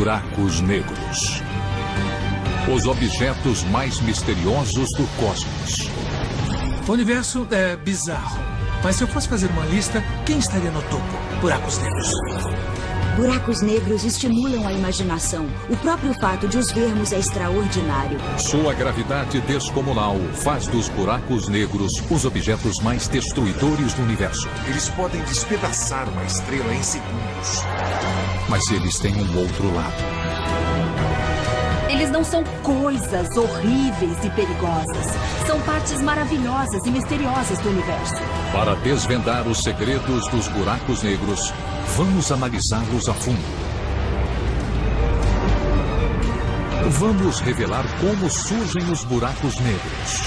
Buracos negros. Os objetos mais misteriosos do cosmos. O universo é bizarro. Mas se eu fosse fazer uma lista, quem estaria no topo? Buracos negros. Buracos negros estimulam a imaginação. O próprio fato de os vermos é extraordinário. Sua gravidade descomunal faz dos buracos negros os objetos mais destruidores do universo. Eles podem despedaçar uma estrela em segundos. Mas eles têm um outro lado. Eles não são coisas horríveis e perigosas. São partes maravilhosas e misteriosas do universo. Para desvendar os segredos dos buracos negros, vamos analisá-los a fundo. Vamos revelar como surgem os buracos negros.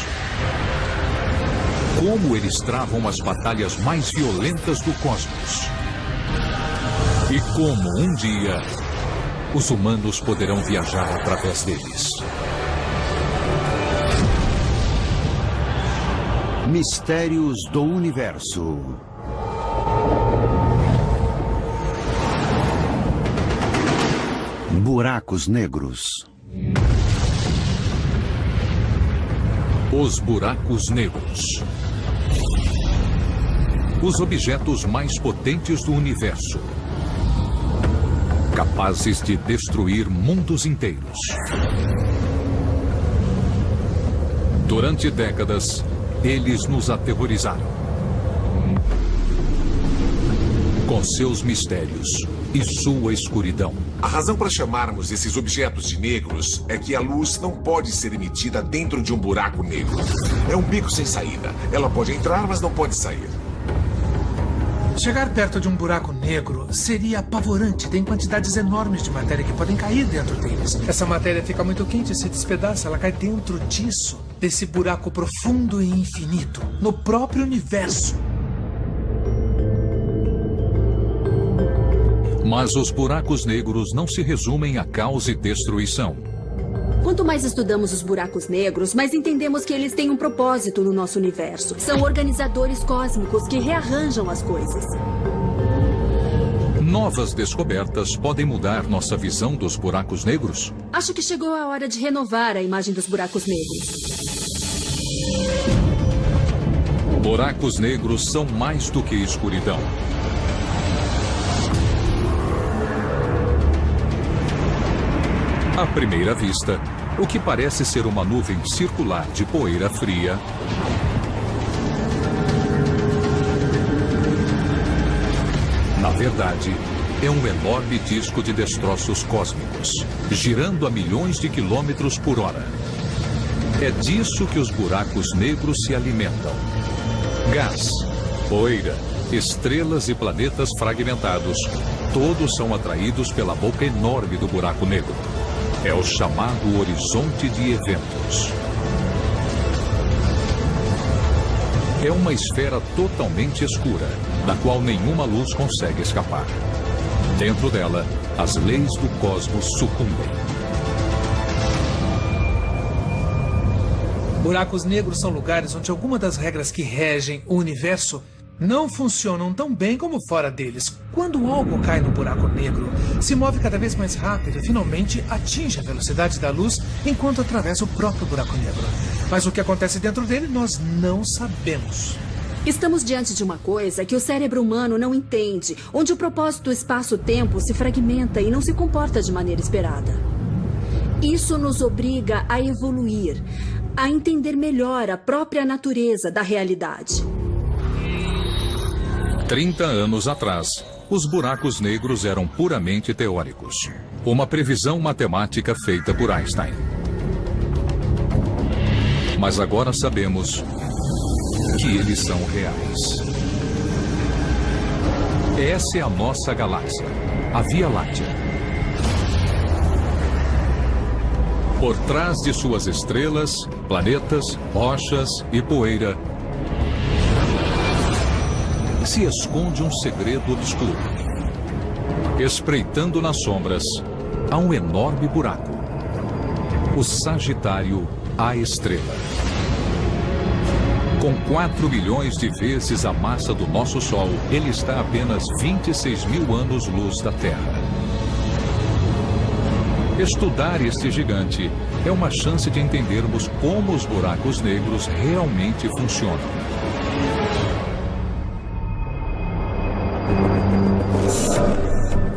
Como eles travam as batalhas mais violentas do cosmos. E como um dia os humanos poderão viajar através deles. Mistérios do Universo. Buracos negros. Os buracos negros. Os objetos mais potentes do universo. Capazes de destruir mundos inteiros. Durante décadas, eles nos aterrorizaram. Com seus mistérios e sua escuridão. A razão para chamarmos esses objetos de negros é que a luz não pode ser emitida dentro de um buraco negro. É um beco sem saída. Ela pode entrar, mas não pode sair. Chegar perto de um buraco negro seria apavorante. Tem quantidades enormes de matéria que podem cair dentro deles. Essa matéria fica muito quente e se despedaça. Ela cai dentro disso, desse buraco profundo e infinito, no próprio universo. Mas os buracos negros não se resumem a caos e destruição. Quanto mais estudamos os buracos negros, mais entendemos que eles têm um propósito no nosso universo. São organizadores cósmicos que rearranjam as coisas. Novas descobertas podem mudar nossa visão dos buracos negros? Acho que chegou a hora de renovar a imagem dos buracos negros. Buracos negros são mais do que escuridão. À primeira vista, o que parece ser uma nuvem circular de poeira fria na verdade, é um enorme disco de destroços cósmicos, girando a milhões de quilômetros por hora. É disso que os buracos negros se alimentam. Gás, poeira, estrelas e planetas fragmentados, todos são atraídos pela boca enorme do buraco negro. É o chamado horizonte de eventos. É uma esfera totalmente escura, da qual nenhuma luz consegue escapar. Dentro dela, as leis do cosmos sucumbem. Buracos negros são lugares onde alguma das regras que regem o universo não funcionam tão bem como fora deles. Quando algo cai no buraco negro, se move cada vez mais rápido e finalmente atinge a velocidade da luz enquanto atravessa o próprio buraco negro. Mas o que acontece dentro dele, nós não sabemos. Estamos diante de uma coisa que o cérebro humano não entende, onde o propósito espaço-tempo se fragmenta e não se comporta de maneira esperada. Isso nos obriga a evoluir, a entender melhor a própria natureza da realidade. 30 anos atrás, os buracos negros eram puramente teóricos. Uma previsão matemática feita por Einstein. Mas agora sabemos que eles são reais. Essa é a nossa galáxia, a Via Láctea. Por trás de suas estrelas, planetas, rochas e poeira, se esconde um segredo obscuro. Espreitando nas sombras, há um enorme buraco. O Sagitário, a estrela. Com 4 milhões de vezes a massa do nosso Sol, ele está a apenas 26 mil anos-luz da Terra. Estudar este gigante é uma chance de entendermos como os buracos negros realmente funcionam.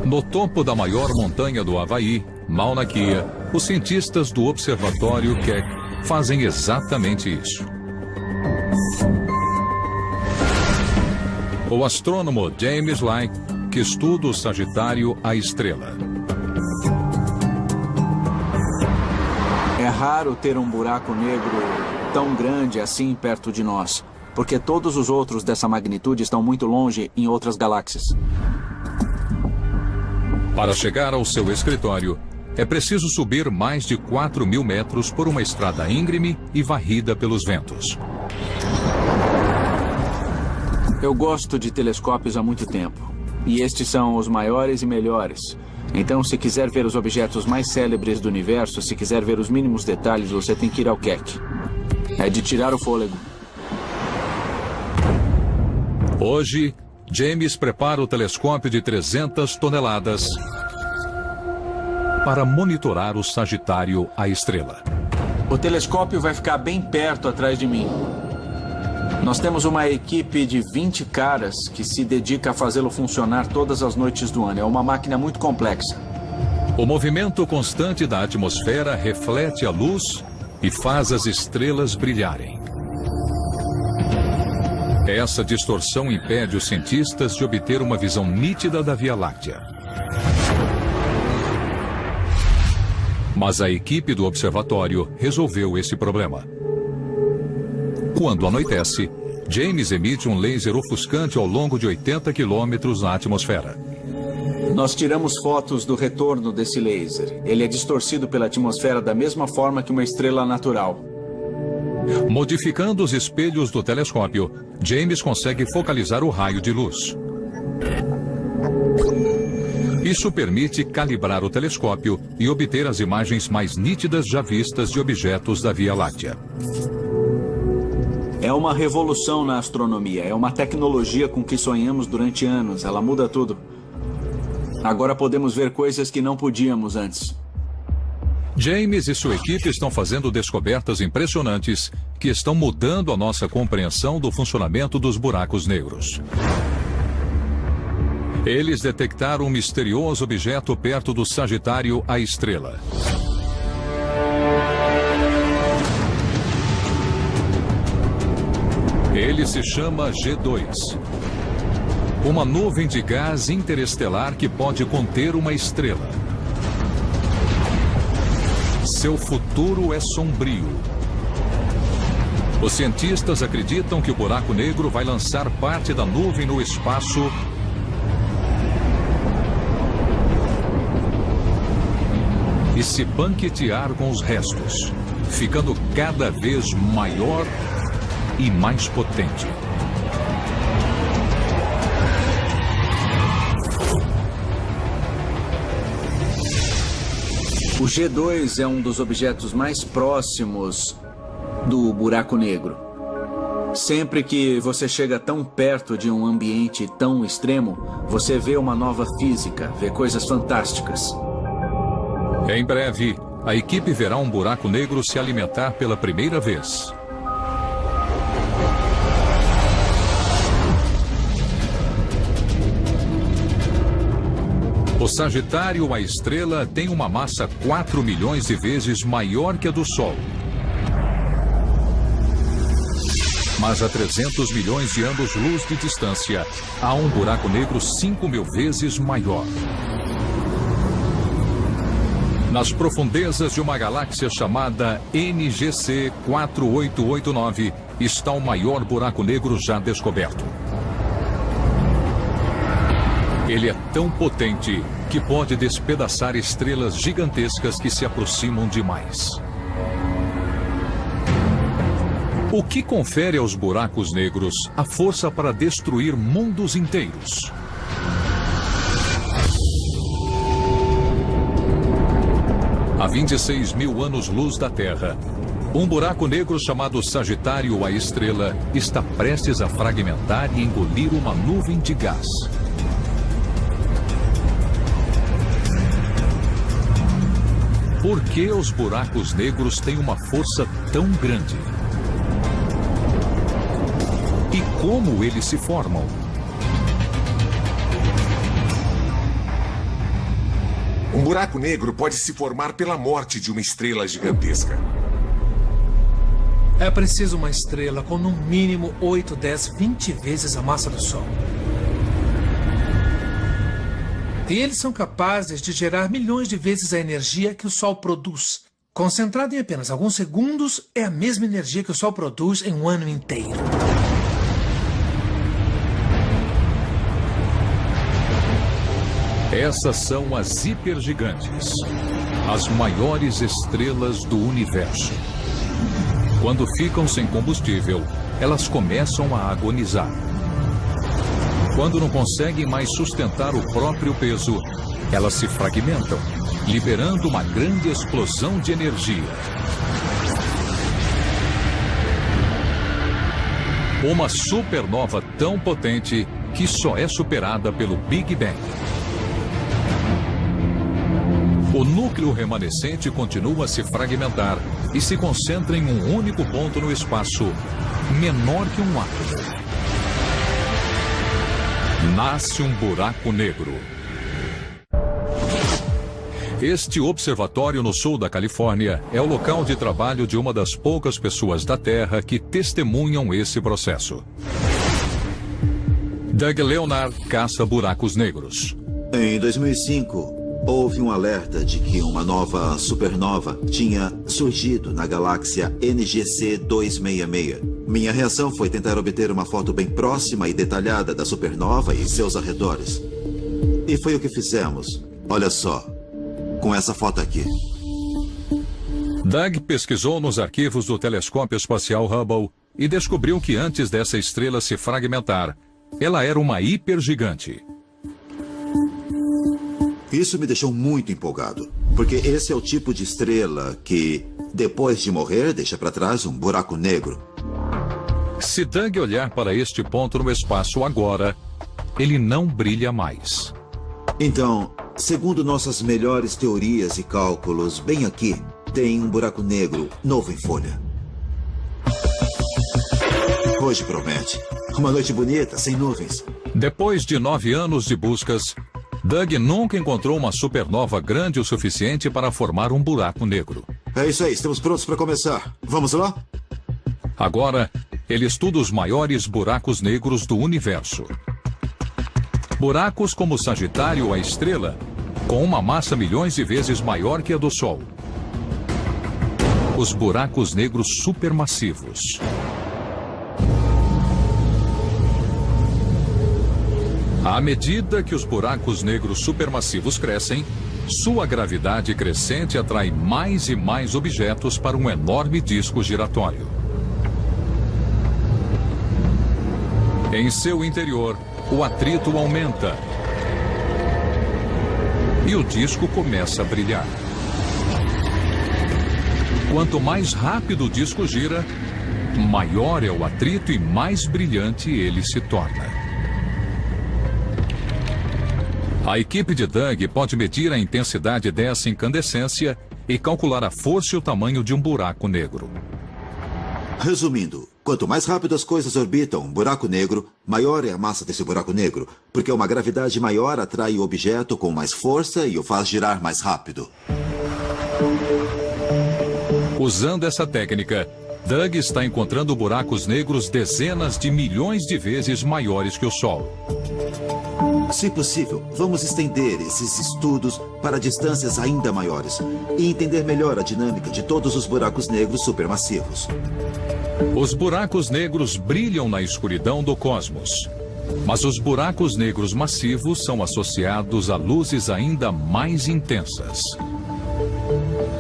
No topo da maior montanha do Havaí, Mauna Kea, os cientistas do Observatório Keck fazem exatamente isso. O astrônomo James Light, que estuda o Sagitário, a estrela. É raro ter um buraco negro tão grande assim perto de nós, porque todos os outros dessa magnitude estão muito longe em outras galáxias. Para chegar ao seu escritório, é preciso subir mais de 4.000 metros por uma estrada íngreme e varrida pelos ventos. Eu gosto de telescópios há muito tempo, e estes são os maiores e melhores. Então, se quiser ver os objetos mais célebres do universo, se quiser ver os mínimos detalhes, você tem que ir ao Keck. É de tirar o fôlego. Hoje, James prepara o telescópio de 300 toneladas para monitorar o Sagitário, a estrela. O telescópio vai ficar bem perto atrás de mim. Nós temos uma equipe de 20 caras que se dedica a fazê-lo funcionar todas as noites do ano. É uma máquina muito complexa. O movimento constante da atmosfera reflete a luz e faz as estrelas brilharem. Essa distorção impede os cientistas de obter uma visão nítida da Via Láctea. Mas a equipe do observatório resolveu esse problema. Quando anoitece, James emite um laser ofuscante ao longo de 80 quilômetros na atmosfera. Nós tiramos fotos do retorno desse laser. Ele é distorcido pela atmosfera da mesma forma que uma estrela natural. Modificando os espelhos do telescópio, James consegue focalizar o raio de luz. Isso permite calibrar o telescópio e obter as imagens mais nítidas já vistas de objetos da Via Láctea. É uma revolução na astronomia. É uma tecnologia com que sonhamos durante anos. Ela muda tudo. Agora podemos ver coisas que não podíamos antes. James e sua equipe estão fazendo descobertas impressionantes que estão mudando a nossa compreensão do funcionamento dos buracos negros. Eles detectaram um misterioso objeto perto do Sagitário, a estrela. Ele se chama G2. Uma nuvem de gás interestelar que pode conter uma estrela. Seu futuro é sombrio. Os cientistas acreditam que o buraco negro vai lançar parte da nuvem no espaço e se banquetear com os restos, ficando cada vez maior e mais potente. O G2 é um dos objetos mais próximos do buraco negro. Sempre que você chega tão perto de um ambiente tão extremo, você vê uma nova física, vê coisas fantásticas. Em breve, a equipe verá um buraco negro se alimentar pela primeira vez. O Sagitário, a estrela, tem uma massa 4 milhões de vezes maior que a do Sol. Mas a 300 milhões de anos-luz de distância, há um buraco negro 5.000 vezes maior. Nas profundezas de uma galáxia chamada NGC 4889, está o maior buraco negro já descoberto. Ele é tão potente que pode despedaçar estrelas gigantescas que se aproximam demais. O que confere aos buracos negros a força para destruir mundos inteiros? A 26.000 anos-luz da Terra, um buraco negro chamado Sagitário, a estrela, está prestes a fragmentar e engolir uma nuvem de gás. Por que os buracos negros têm uma força tão grande? E como eles se formam? Um buraco negro pode se formar pela morte de uma estrela gigantesca. É preciso uma estrela com no mínimo 8, 10, 20 vezes a massa do Sol. E eles são capazes de gerar milhões de vezes a energia que o Sol produz. Concentrada em apenas alguns segundos, é a mesma energia que o Sol produz em um ano inteiro. Essas são as hipergigantes, as maiores estrelas do universo. Quando ficam sem combustível, elas começam a agonizar. Quando não conseguem mais sustentar o próprio peso, elas se fragmentam, liberando uma grande explosão de energia. Uma supernova tão potente que só é superada pelo Big Bang. O núcleo remanescente continua a se fragmentar e se concentra em um único ponto no espaço, menor que um átomo. Nasce um buraco negro. Este observatório no sul da Califórnia é o local de trabalho de uma das poucas pessoas da Terra que testemunham esse processo. Doug Leonard caça buracos negros. Em 2005... houve um alerta de que uma nova supernova tinha surgido na galáxia NGC 266. Minha reação foi tentar obter uma foto bem próxima e detalhada da supernova e seus arredores. E foi o que fizemos. Olha só, com essa foto aqui. Doug pesquisou nos arquivos do telescópio espacial Hubble e descobriu que antes dessa estrela se fragmentar, ela era uma hipergigante. Isso me deixou muito empolgado, porque esse é o tipo de estrela que, depois de morrer, deixa para trás um buraco negro. Se Doug olhar para este ponto no espaço agora, ele não brilha mais. Então, segundo nossas melhores teorias e cálculos, bem aqui, tem um buraco negro novo em folha. Hoje promete. Uma noite bonita, sem nuvens. Depois de 9 anos de buscas, Doug nunca encontrou uma supernova grande o suficiente para formar um buraco negro. É isso aí, estamos prontos para começar. Vamos lá? Agora, ele estuda os maiores buracos negros do universo. Buracos como o Sagitário, a estrela, com uma massa milhões de vezes maior que a do Sol. Os buracos negros supermassivos. À medida que os buracos negros supermassivos crescem, sua gravidade crescente atrai mais e mais objetos para um enorme disco giratório. Em seu interior, o atrito aumenta e o disco começa a brilhar. Quanto mais rápido o disco gira, maior é o atrito e mais brilhante ele se torna. A equipe de Doug pode medir a intensidade dessa incandescência e calcular a força e o tamanho de um buraco negro. Resumindo, quanto mais rápido as coisas orbitam um buraco negro, maior é a massa desse buraco negro, porque uma gravidade maior atrai o objeto com mais força e o faz girar mais rápido. Usando essa técnica, Doug está encontrando buracos negros dezenas de milhões de vezes maiores que o Sol. Se possível, vamos estender esses estudos para distâncias ainda maiores e entender melhor a dinâmica de todos os buracos negros supermassivos. Os buracos negros brilham na escuridão do cosmos, mas os buracos negros massivos são associados a luzes ainda mais intensas.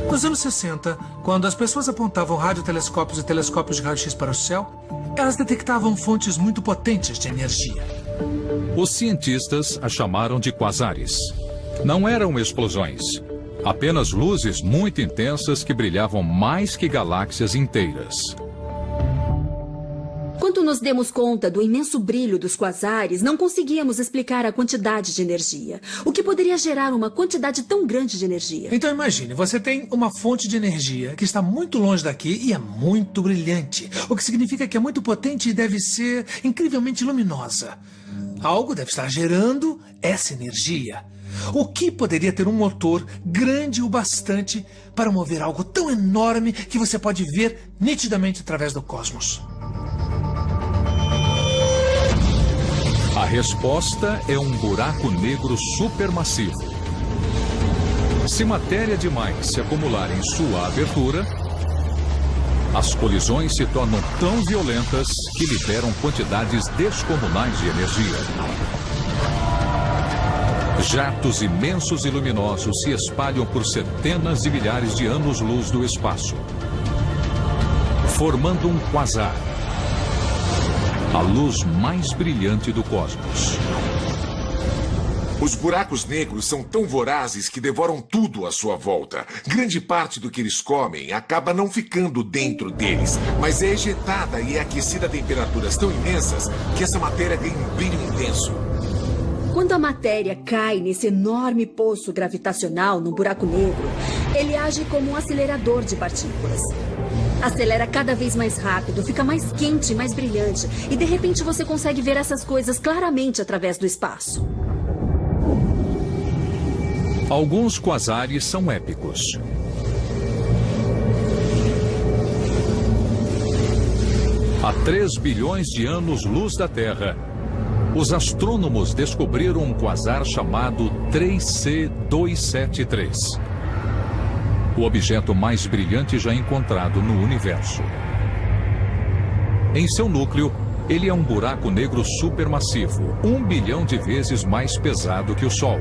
Nos anos 60, quando as pessoas apontavam radiotelescópios e telescópios de raio-x para o céu, elas detectavam fontes muito potentes de energia. Os cientistas a chamaram de quasares. Não eram explosões, apenas luzes muito intensas que brilhavam mais que galáxias inteiras. Enquanto nos demos conta do imenso brilho dos quasares, não conseguíamos explicar a quantidade de energia. O que poderia gerar uma quantidade tão grande de energia? Então imagine, você tem uma fonte de energia que está muito longe daqui e é muito brilhante. O que significa que é muito potente e deve ser incrivelmente luminosa. Algo deve estar gerando essa energia. O que poderia ter um motor grande o bastante para mover algo tão enorme que você pode ver nitidamente através do cosmos? A resposta é um buraco negro supermassivo. Se matéria demais se acumular em sua abertura, as colisões se tornam tão violentas que liberam quantidades descomunais de energia. Jatos imensos e luminosos se espalham por centenas de milhares de anos-luz do espaço, formando um quasar, a luz mais brilhante do cosmos. Os buracos negros são tão vorazes que devoram tudo à sua volta. Grande parte do que eles comem acaba não ficando dentro deles, mas é ejetada e é aquecida a temperaturas tão imensas que essa matéria ganha um brilho intenso. Quando a matéria cai nesse enorme poço gravitacional no buraco negro, ele age como um acelerador de partículas. Acelera cada vez mais rápido, fica mais quente e mais brilhante, e de repente você consegue ver essas coisas claramente através do espaço. Alguns quasares são épicos. Há 3 bilhões de anos-luz da Terra, os astrônomos descobriram um quasar chamado 3C273. O objeto mais brilhante já encontrado no universo. Em seu núcleo, ele é um buraco negro supermassivo, 1 bilhão de vezes mais pesado que o Sol.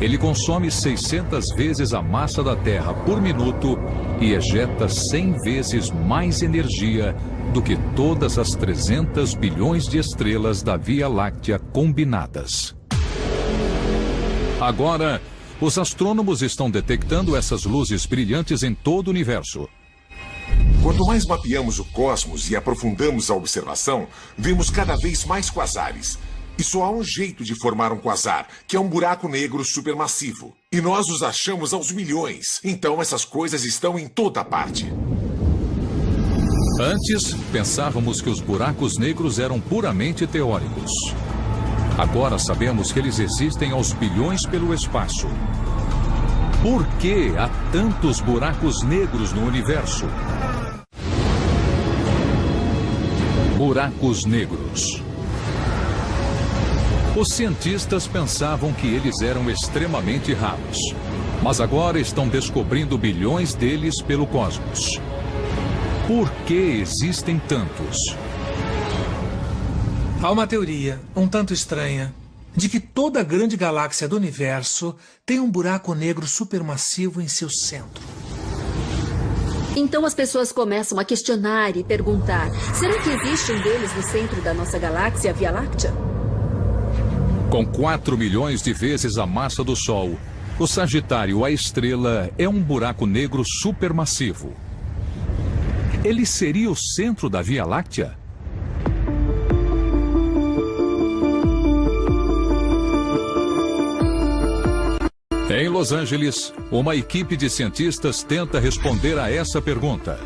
Ele consome 600 vezes a massa da Terra por minuto e ejeta 100 vezes mais energia do que todas as 300 bilhões de estrelas da Via Láctea combinadas. Agora, os astrônomos estão detectando essas luzes brilhantes em todo o universo. Quanto mais mapeamos o cosmos e aprofundamos a observação, vemos cada vez mais quasares. E só há um jeito de formar um quasar, que é um buraco negro supermassivo. E nós os achamos aos milhões. Então essas coisas estão em toda parte. Antes, pensávamos que os buracos negros eram puramente teóricos. Agora sabemos que eles existem aos bilhões pelo espaço. Por que há tantos buracos negros no universo? Buracos negros. Os cientistas pensavam que eles eram extremamente raros, mas agora estão descobrindo bilhões deles pelo cosmos. Por que existem tantos? Há uma teoria, um tanto estranha, de que toda a grande galáxia do universo tem um buraco negro supermassivo em seu centro. Então as pessoas começam a questionar e perguntar: será que existe um deles no centro da nossa galáxia, a Via Láctea? Com 4 milhões de vezes a massa do Sol, o Sagitário, a estrela, é um buraco negro supermassivo. Ele seria o centro da Via Láctea? Em Los Angeles, uma equipe de cientistas tenta responder a essa pergunta.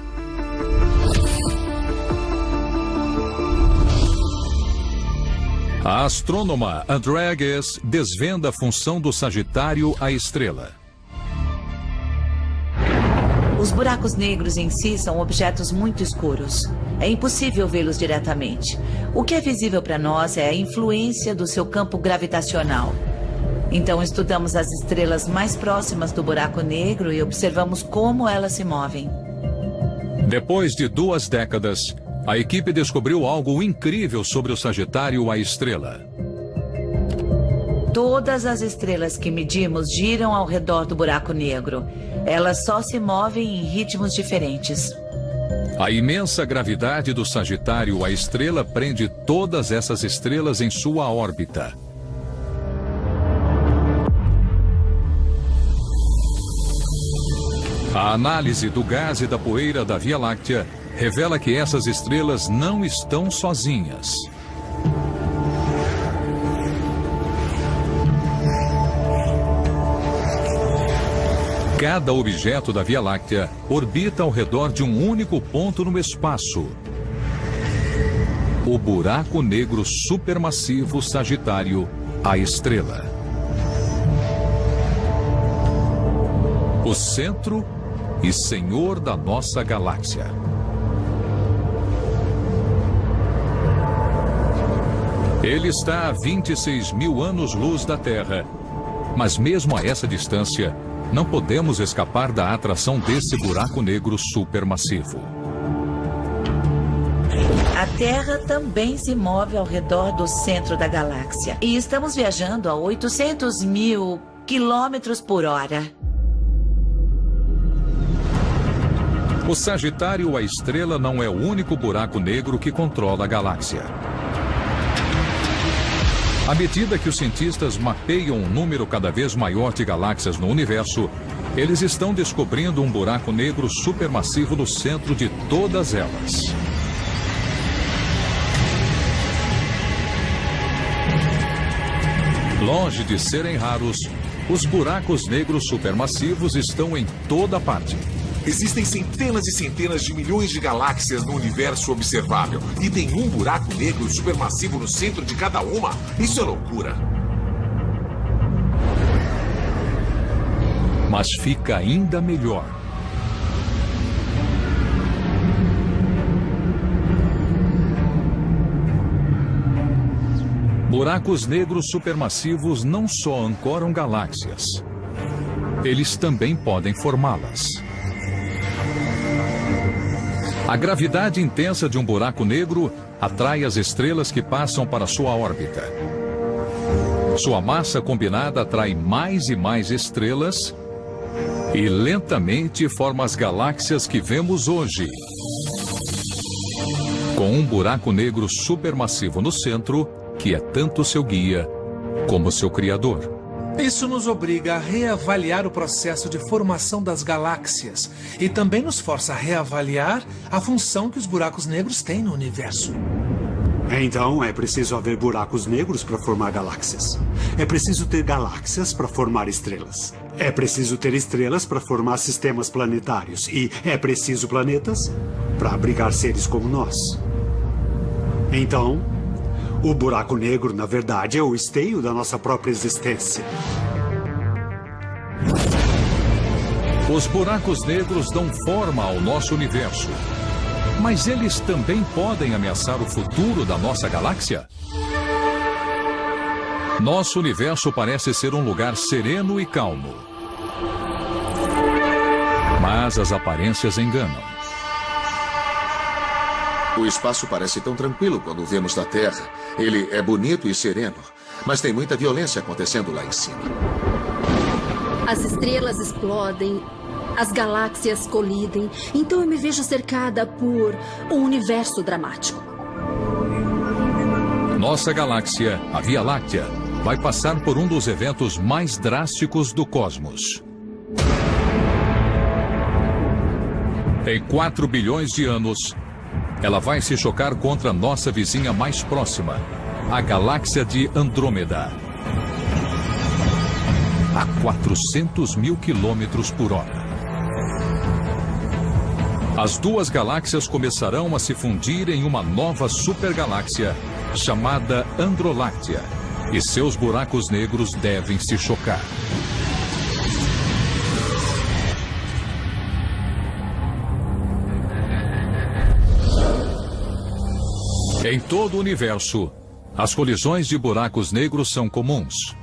A astrônoma Andrea Ghez desvenda a função do Sagitário, a estrela. Os buracos negros em si são objetos muito escuros. É impossível vê-los diretamente. O que é visível para nós é a influência do seu campo gravitacional. Então estudamos as estrelas mais próximas do buraco negro e observamos como elas se movem. Depois de 2 décadas, a equipe descobriu algo incrível sobre o Sagitário, a estrela. Todas as estrelas que medimos giram ao redor do buraco negro. Elas só se movem em ritmos diferentes. A imensa gravidade do Sagitário, a estrela, prende todas essas estrelas em sua órbita. A análise do gás e da poeira da Via Láctea revela que essas estrelas não estão sozinhas. Cada objeto da Via Láctea orbita ao redor de um único ponto no espaço. O buraco negro supermassivo Sagitário, a estrela. O centro e senhor da nossa galáxia. Ele está a 26 mil anos-luz da Terra, mas mesmo a essa distância, não podemos escapar da atração desse buraco negro supermassivo. A Terra também se move ao redor do centro da galáxia. E estamos viajando a 800 mil quilômetros por hora. O Sagitário, a estrela, não é o único buraco negro que controla a galáxia. À medida que os cientistas mapeiam um número cada vez maior de galáxias no universo, eles estão descobrindo um buraco negro supermassivo no centro de todas elas. Longe de serem raros, os buracos negros supermassivos estão em toda parte. Existem centenas e centenas de milhões de galáxias no universo observável. E tem um buraco negro supermassivo no centro de cada uma. Isso é loucura. Mas fica ainda melhor. Buracos negros supermassivos não só ancoram galáxias, eles também podem formá-las. A gravidade intensa de um buraco negro atrai as estrelas que passam para sua órbita. Sua massa combinada atrai mais e mais estrelas e lentamente forma as galáxias que vemos hoje. Com um buraco negro supermassivo no centro, que é tanto seu guia como seu criador. Isso nos obriga a reavaliar o processo de formação das galáxias e também nos força a reavaliar a função que os buracos negros têm no universo. Então, é preciso haver buracos negros para formar galáxias. É preciso ter galáxias para formar estrelas. É preciso ter estrelas para formar sistemas planetários. E é preciso planetas para abrigar seres como nós. Então, o buraco negro, na verdade, é o esteio da nossa própria existência. Os buracos negros dão forma ao nosso universo. Mas eles também podem ameaçar o futuro da nossa galáxia? Nosso universo parece ser um lugar sereno e calmo. Mas as aparências enganam. O espaço parece tão tranquilo quando vemos da Terra. Ele é bonito e sereno, mas tem muita violência acontecendo lá em cima. As estrelas explodem, as galáxias colidem, então eu me vejo cercada por um universo dramático. Nossa galáxia, a Via Láctea, vai passar por um dos eventos mais drásticos do cosmos. Em 4 bilhões de anos, ela vai se chocar contra nossa vizinha mais próxima, a galáxia de Andrômeda, a 400 mil quilômetros por hora. As duas galáxias começarão a se fundir em uma nova supergaláxia chamada Androláctea, e seus buracos negros devem se chocar. Em todo o universo, as colisões de buracos negros são comuns.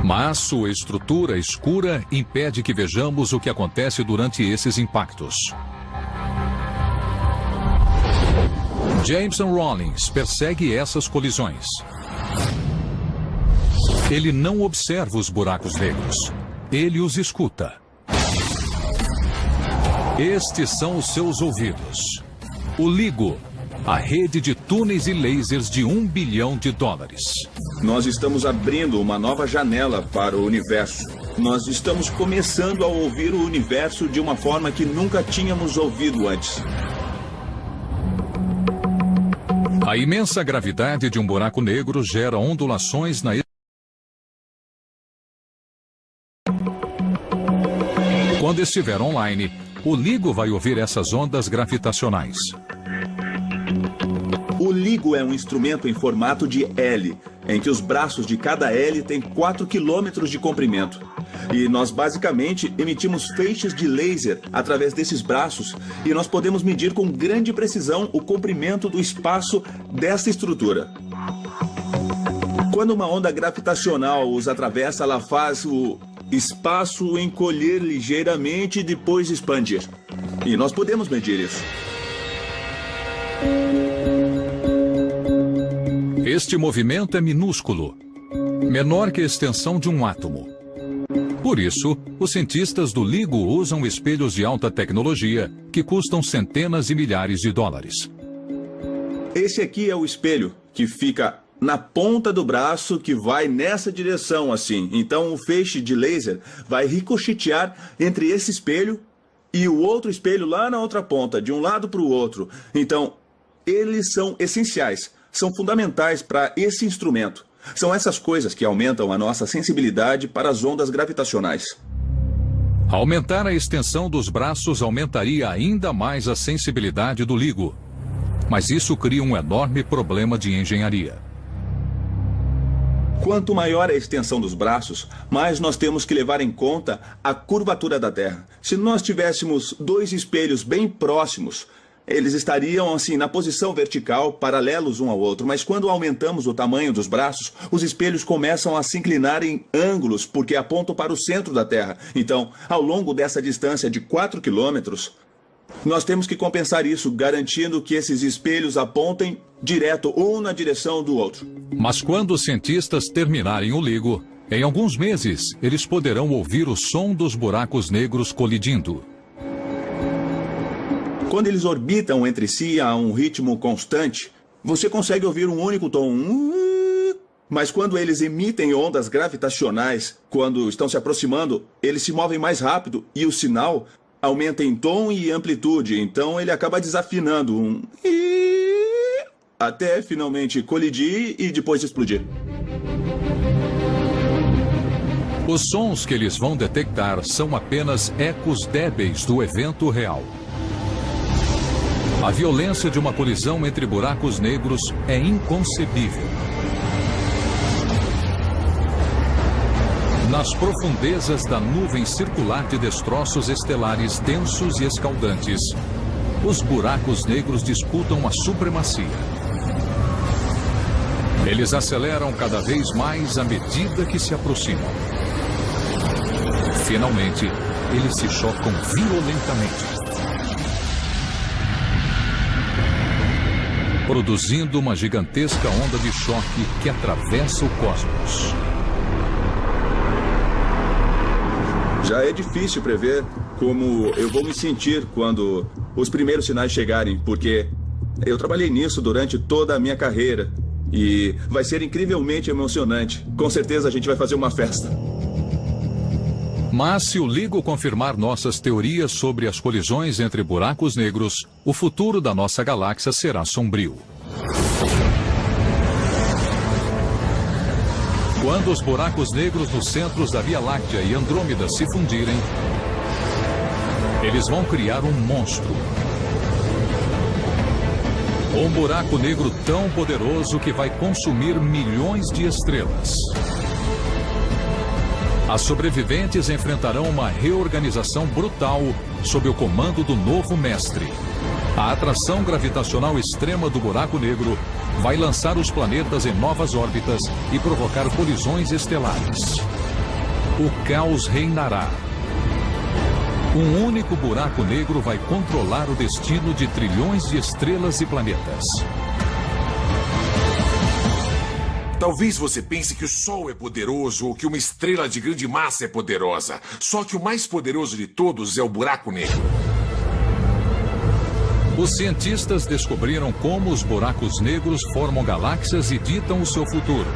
Mas sua estrutura escura impede que vejamos o que acontece durante esses impactos. Jameson Rollins persegue essas colisões. Ele não observa os buracos negros. Ele os escuta. Estes são os seus ouvidos. O LIGO, a rede de túneis e lasers de $1 bilhão. Nós estamos abrindo uma nova janela para o universo. Nós estamos começando a ouvir o universo de uma forma que nunca tínhamos ouvido antes. A imensa gravidade de um buraco negro gera ondulações na... Quando estiver online, o LIGO vai ouvir essas ondas gravitacionais. O LIGO é um instrumento em formato de L, em que os braços de cada L têm 4 quilômetros de comprimento. E nós basicamente emitimos feixes de laser através desses braços e nós podemos medir com grande precisão o comprimento do espaço dessa estrutura. Quando uma onda gravitacional os atravessa, ela faz o espaço encolher ligeiramente e depois expandir. E nós podemos medir isso. Este movimento é minúsculo, menor que a extensão de um átomo. Por isso, os cientistas do LIGO usam espelhos de alta tecnologia que custam centenas de milhares de dólares. Esse aqui é o espelho que fica na ponta do braço que vai nessa direção assim. Então o feixe de laser vai ricochetear entre esse espelho e o outro espelho lá na outra ponta, de um lado para o outro. Então, eles são essenciais, são fundamentais para esse instrumento. São essas coisas que aumentam a nossa sensibilidade para as ondas gravitacionais. Aumentar a extensão dos braços aumentaria ainda mais a sensibilidade do LIGO. Mas isso cria um enorme problema de engenharia. Quanto maior a extensão dos braços, mais nós temos que levar em conta a curvatura da Terra. Se nós tivéssemos dois espelhos bem próximos, eles estariam assim na posição vertical, paralelos um ao outro. Mas quando aumentamos o tamanho dos braços, os espelhos começam a se inclinar em ângulos, porque apontam para o centro da Terra. Então, ao longo dessa distância de 4 quilômetros, nós temos que compensar isso, garantindo que esses espelhos apontem direto um na direção do outro. Mas quando os cientistas terminarem o LIGO, em alguns meses, eles poderão ouvir o som dos buracos negros colidindo. Quando eles orbitam entre si a um ritmo constante, você consegue ouvir um único tom. Mas quando eles emitem ondas gravitacionais, quando estão se aproximando, eles se movem mais rápido e o sinal aumenta em tom e amplitude. Então ele acaba desafinando até finalmente colidir e depois explodir. Os sons que eles vão detectar são apenas ecos débeis do evento real. A violência de uma colisão entre buracos negros é inconcebível. Nas profundezas da nuvem circular de destroços estelares densos e escaldantes, os buracos negros disputam a supremacia. Eles aceleram cada vez mais à medida que se aproximam. Finalmente, eles se chocam violentamente, produzindo uma gigantesca onda de choque que atravessa o cosmos. Já é difícil prever como eu vou me sentir quando os primeiros sinais chegarem, porque eu trabalhei nisso durante toda a minha carreira e vai ser incrivelmente emocionante. Com certeza a gente vai fazer uma festa. Mas se o LIGO confirmar nossas teorias sobre as colisões entre buracos negros, o futuro da nossa galáxia será sombrio. Quando os buracos negros nos centros da Via Láctea e Andrômeda se fundirem, eles vão criar um monstro. Um buraco negro tão poderoso que vai consumir milhões de estrelas. As sobreviventes enfrentarão uma reorganização brutal sob o comando do novo mestre. A atração gravitacional extrema do buraco negro vai lançar os planetas em novas órbitas e provocar colisões estelares. O caos reinará. Um único buraco negro vai controlar o destino de trilhões de estrelas e planetas. Talvez você pense que o Sol é poderoso ou que uma estrela de grande massa é poderosa. Só que o mais poderoso de todos é o buraco negro. Os cientistas descobriram como os buracos negros formam galáxias e ditam o seu futuro.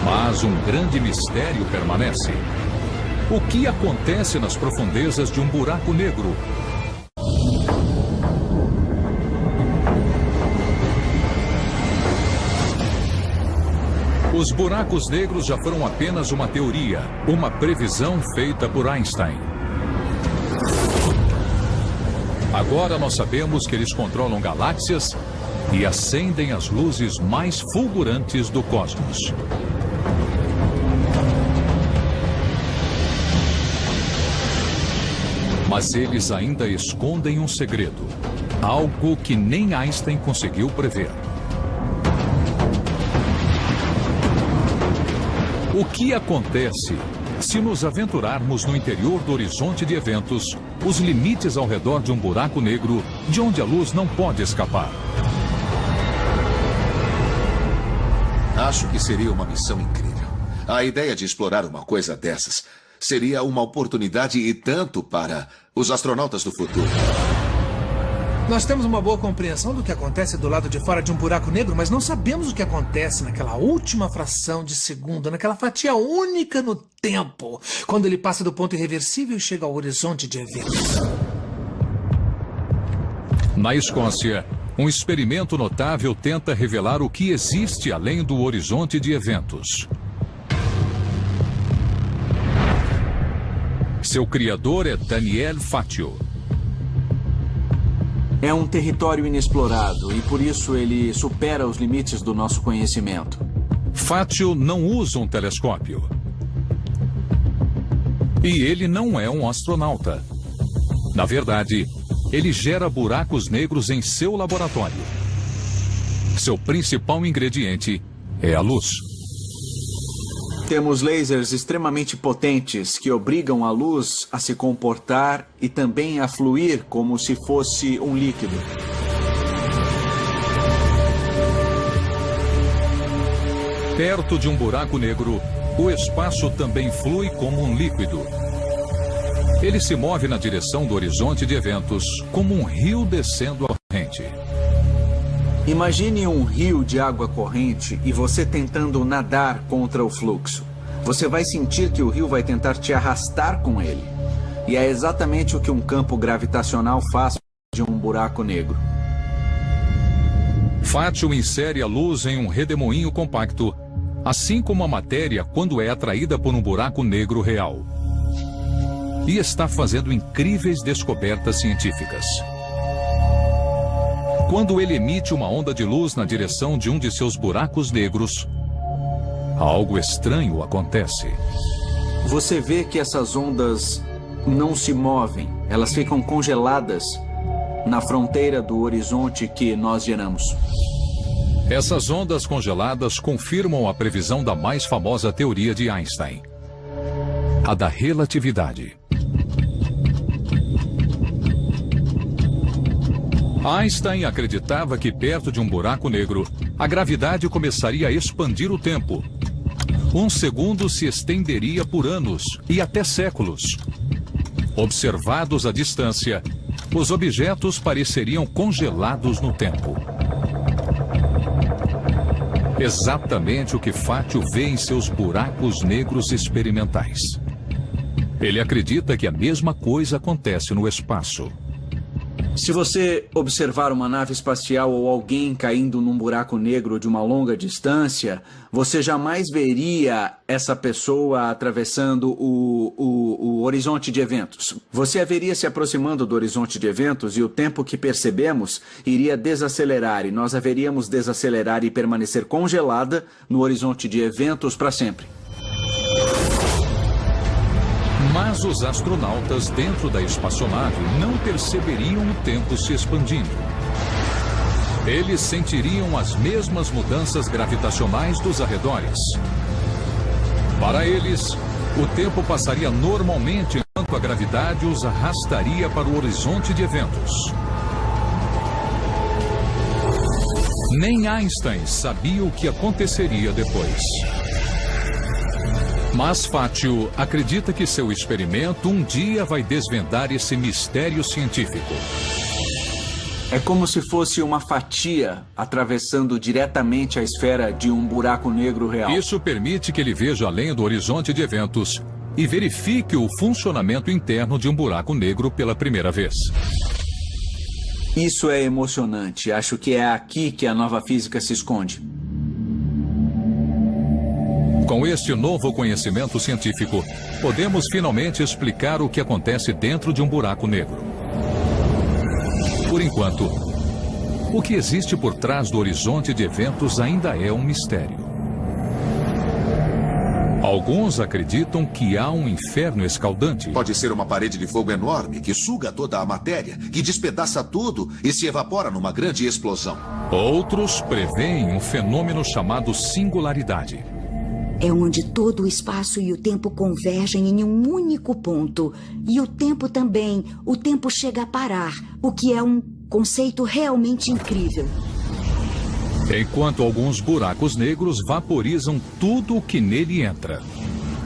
Mas um grande mistério permanece. O que acontece nas profundezas de um buraco negro? Os buracos negros já foram apenas uma teoria, uma previsão feita por Einstein. Agora nós sabemos que eles controlam galáxias e acendem as luzes mais fulgurantes do cosmos. Mas eles ainda escondem um segredo, algo que nem Einstein conseguiu prever. O que acontece se nos aventurarmos no interior do horizonte de eventos, os limites ao redor de um buraco negro, de onde a luz não pode escapar? Acho que seria uma missão incrível. A ideia de explorar uma coisa dessas seria uma oportunidade e tanto para os astronautas do futuro. Nós temos uma boa compreensão do que acontece do lado de fora de um buraco negro, mas não sabemos o que acontece naquela última fração de segundo, naquela fatia única no tempo, quando ele passa do ponto irreversível e chega ao horizonte de eventos. Na Escócia, um experimento notável tenta revelar o que existe além do horizonte de eventos. Seu criador é Daniel Fatio. É um território inexplorado e por isso ele supera os limites do nosso conhecimento. Fatio não usa um telescópio. E ele não é um astronauta. Na verdade, ele gera buracos negros em seu laboratório. Seu principal ingrediente é a luz. Temos lasers extremamente potentes que obrigam a luz a se comportar e também a fluir como se fosse um líquido. Perto de um buraco negro, o espaço também flui como um líquido. Ele se move na direção do horizonte de eventos, como um rio descendo a corrente. Imagine um rio de água corrente e você tentando nadar contra o fluxo. Você vai sentir que o rio vai tentar te arrastar com ele. E é exatamente o que um campo gravitacional faz de um buraco negro. Fatio insere a luz em um redemoinho compacto, assim como a matéria quando é atraída por um buraco negro real. E está fazendo incríveis descobertas científicas. Quando ele emite uma onda de luz na direção de um de seus buracos negros, algo estranho acontece. Você vê que essas ondas não se movem, elas ficam congeladas na fronteira do horizonte que nós geramos. Essas ondas congeladas confirmam a previsão da mais famosa teoria de Einstein, a da relatividade. Einstein acreditava que perto de um buraco negro, a gravidade começaria a expandir o tempo. Um segundo se estenderia por anos e até séculos. Observados à distância, os objetos pareceriam congelados no tempo. Exatamente o que Fatio vê em seus buracos negros experimentais. Ele acredita que a mesma coisa acontece no espaço. Se você observar uma nave espacial ou alguém caindo num buraco negro de uma longa distância, você jamais veria essa pessoa atravessando o horizonte de eventos. Você a veria se aproximando do horizonte de eventos e o tempo que percebemos iria desacelerar e nós a veríamos desacelerar e permanecer congelada no horizonte de eventos para sempre. Mas os astronautas dentro da espaçonave não perceberiam o tempo se expandindo. Eles sentiriam as mesmas mudanças gravitacionais dos arredores. Para eles, o tempo passaria normalmente enquanto a gravidade os arrastaria para o horizonte de eventos. Nem Einstein sabia o que aconteceria depois. Mas Fatio acredita que seu experimento um dia vai desvendar esse mistério científico. É como se fosse uma fatia atravessando diretamente a esfera de um buraco negro real. Isso permite que ele veja além do horizonte de eventos e verifique o funcionamento interno de um buraco negro pela primeira vez. Isso é emocionante. Acho que é aqui que a nova física se esconde. Com este novo conhecimento científico, podemos finalmente explicar o que acontece dentro de um buraco negro. Por enquanto, o que existe por trás do horizonte de eventos ainda é um mistério. Alguns acreditam que há um inferno escaldante. Pode ser uma parede de fogo enorme que suga toda a matéria, que despedaça tudo e se evapora numa grande explosão. Outros preveem um fenômeno chamado singularidade. É onde todo o espaço e o tempo convergem em um único ponto. E o tempo também. O tempo chega a parar, o que é um conceito realmente incrível. Enquanto alguns buracos negros vaporizam tudo o que nele entra.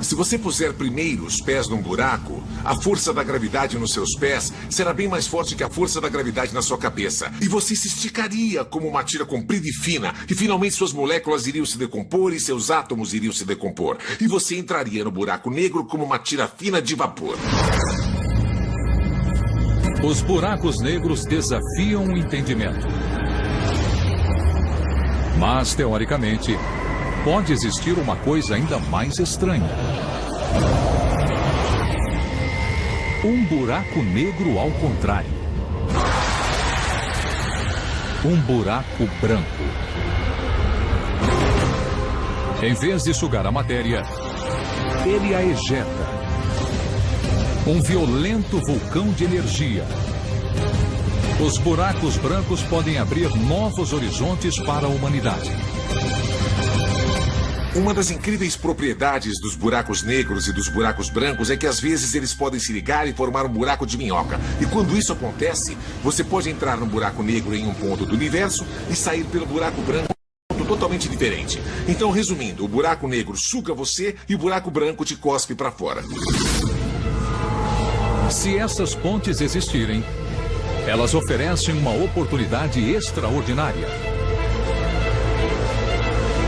Se você puser primeiro os pés num buraco, a força da gravidade nos seus pés será bem mais forte que a força da gravidade na sua cabeça. E você se esticaria como uma tira comprida e fina. E finalmente suas moléculas iriam se decompor e seus átomos iriam se decompor. E você entraria no buraco negro como uma tira fina de vapor. Os buracos negros desafiam o entendimento. Mas, teoricamente, pode existir uma coisa ainda mais estranha. Um buraco negro ao contrário. Um buraco branco. Em vez de sugar a matéria, ele a ejeta. Um violento vulcão de energia. Os buracos brancos podem abrir novos horizontes para a humanidade. Uma das incríveis propriedades dos buracos negros e dos buracos brancos é que às vezes eles podem se ligar e formar um buraco de minhoca. E quando isso acontece, você pode entrar num buraco negro em um ponto do universo e sair pelo buraco branco em um ponto totalmente diferente. Então, resumindo, o buraco negro suga você e o buraco branco te cospe para fora. Se essas pontes existirem, elas oferecem uma oportunidade extraordinária.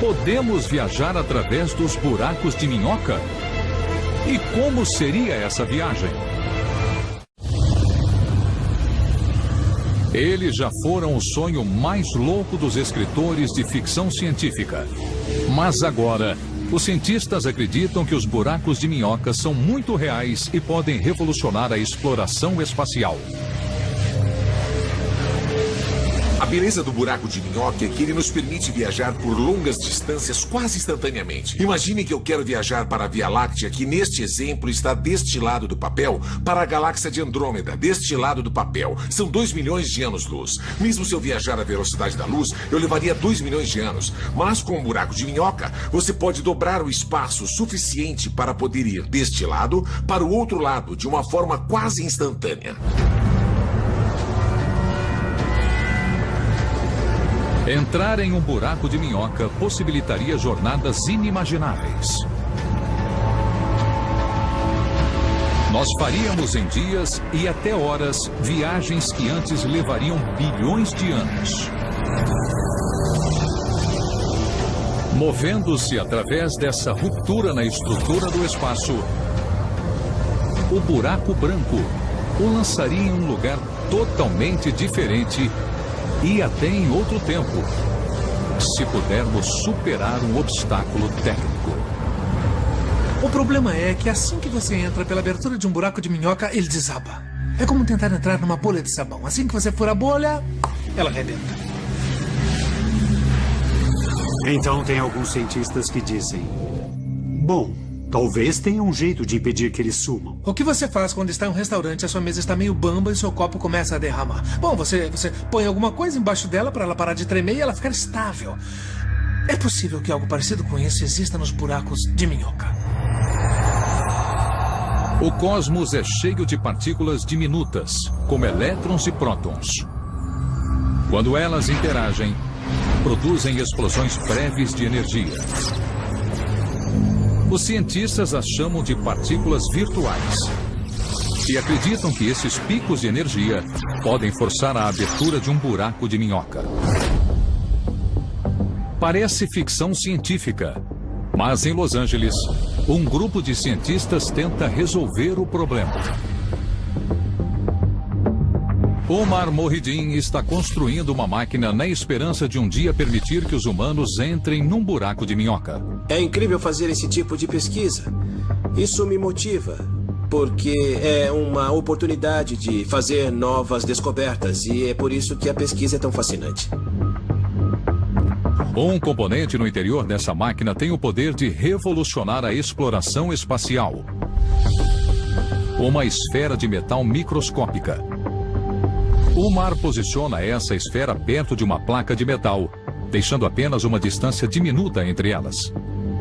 Podemos viajar através dos buracos de minhoca? E como seria essa viagem? Eles já foram o sonho mais louco dos escritores de ficção científica. Mas agora, os cientistas acreditam que os buracos de minhoca são muito reais e podem revolucionar a exploração espacial. A beleza do buraco de minhoca é que ele nos permite viajar por longas distâncias quase instantaneamente. Imagine que eu quero viajar para a Via Láctea, que neste exemplo está deste lado do papel, para a galáxia de Andrômeda, deste lado do papel. São 2 milhões de anos-luz. Mesmo se eu viajar à velocidade da luz, eu levaria 2 milhões de anos. Mas com um buraco de minhoca, você pode dobrar o espaço suficiente para poder ir deste lado para o outro lado de uma forma quase instantânea. Entrar em um buraco de minhoca possibilitaria jornadas inimagináveis. Nós faríamos em dias e até horas viagens que antes levariam bilhões de anos. Movendo-se através dessa ruptura na estrutura do espaço, o buraco branco o lançaria em um lugar totalmente diferente e até em outro tempo, se pudermos superar um obstáculo técnico. O problema é que assim que você entra pela abertura de um buraco de minhoca, ele desaba. É como tentar entrar numa bolha de sabão. Assim que você for a bolha, ela arrebenta. Então tem alguns cientistas que dizem: bom, talvez tenha um jeito de impedir que eles sumam. O que você faz quando está em um restaurante, a sua mesa está meio bamba e seu copo começa a derramar? Bom, você põe alguma coisa embaixo dela para ela parar de tremer e ela ficar estável. É possível que algo parecido com isso exista nos buracos de minhoca. O cosmos é cheio de partículas diminutas, como elétrons e prótons. Quando elas interagem, produzem explosões breves de energia. Os cientistas as chamam de partículas virtuais. e acreditam que esses picos de energia podem forçar a abertura de um buraco de minhoca. Parece ficção científica, mas em Los Angeles, um grupo de cientistas tenta resolver o problema. Omar Mohideen está construindo uma máquina na esperança de um dia permitir que os humanos entrem num buraco de minhoca. É incrível fazer esse tipo de pesquisa. Isso me motiva, porque é uma oportunidade de fazer novas descobertas e é por isso que a pesquisa é tão fascinante. Um componente no interior dessa máquina tem o poder de revolucionar a exploração espacial. Uma esfera de metal microscópica. Omar posiciona essa esfera perto de uma placa de metal, deixando apenas uma distância diminuta entre elas.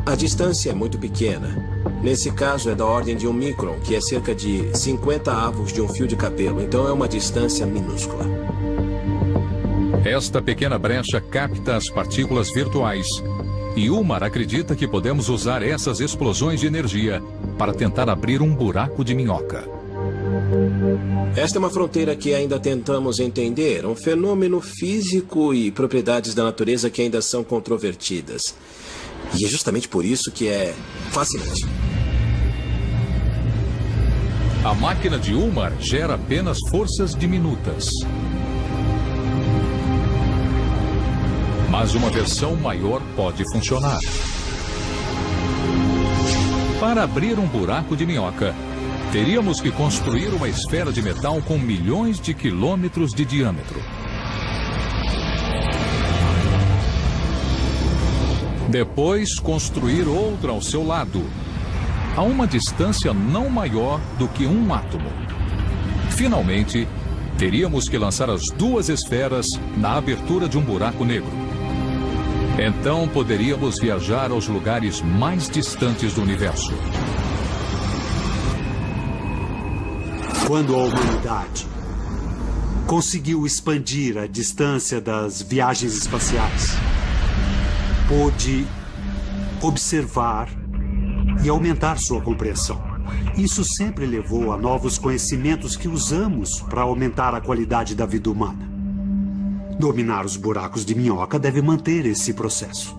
A distância é muito pequena. Nesse caso é da ordem de 1 micron, que é cerca de 50 avos de um fio de cabelo, então é uma distância minúscula. Esta pequena brecha capta as partículas virtuais, e Omar acredita que podemos usar essas explosões de energia para tentar abrir um buraco de minhoca. Esta é uma fronteira que ainda tentamos entender, um fenômeno físico e propriedades da natureza que ainda são controvertidas. E é justamente por isso que é fascinante. A máquina de Omar gera apenas forças diminutas. Mas uma versão maior pode funcionar. Para abrir um buraco de minhoca, teríamos que construir uma esfera de metal com milhões de quilômetros de diâmetro. Depois, construir outra ao seu lado, a uma distância não maior do que um átomo. Finalmente, teríamos que lançar as duas esferas na abertura de um buraco negro. Então, poderíamos viajar aos lugares mais distantes do universo. Quando a humanidade conseguiu expandir a distância das viagens espaciais, pôde observar e aumentar sua compreensão. Isso sempre levou a novos conhecimentos que usamos para aumentar a qualidade da vida humana. Dominar os buracos de minhoca deve manter esse processo.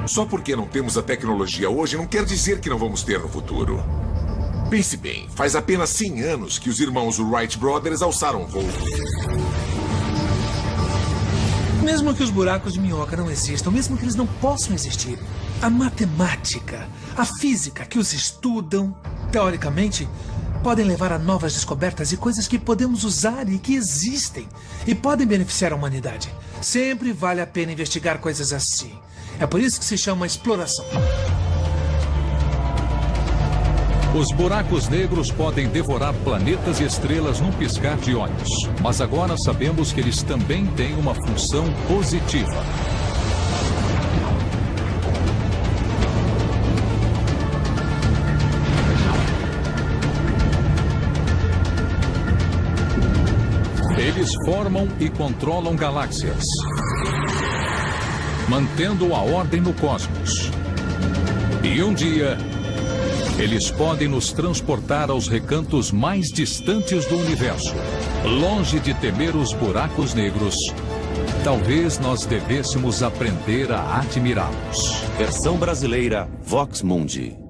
Só porque não temos a tecnologia hoje não quer dizer que não vamos ter no futuro. Pense bem, faz apenas 100 anos que os irmãos Wright Brothers alçaram voo. Mesmo que os buracos de minhoca não existam, mesmo que eles não possam existir, a matemática, a física que os estudam, teoricamente, podem levar a novas descobertas e coisas que podemos usar e que existem e podem beneficiar a humanidade. Sempre vale a pena investigar coisas assim. É por isso que se chama exploração. Os buracos negros podem devorar planetas e estrelas num piscar de olhos. Mas agora sabemos que eles também têm uma função positiva. Eles formam e controlam galáxias, mantendo a ordem no cosmos. E um dia, eles podem nos transportar aos recantos mais distantes do universo. Longe de temer os buracos negros, talvez nós devêssemos aprender a admirá-los. Versão brasileira, Vox Mundi.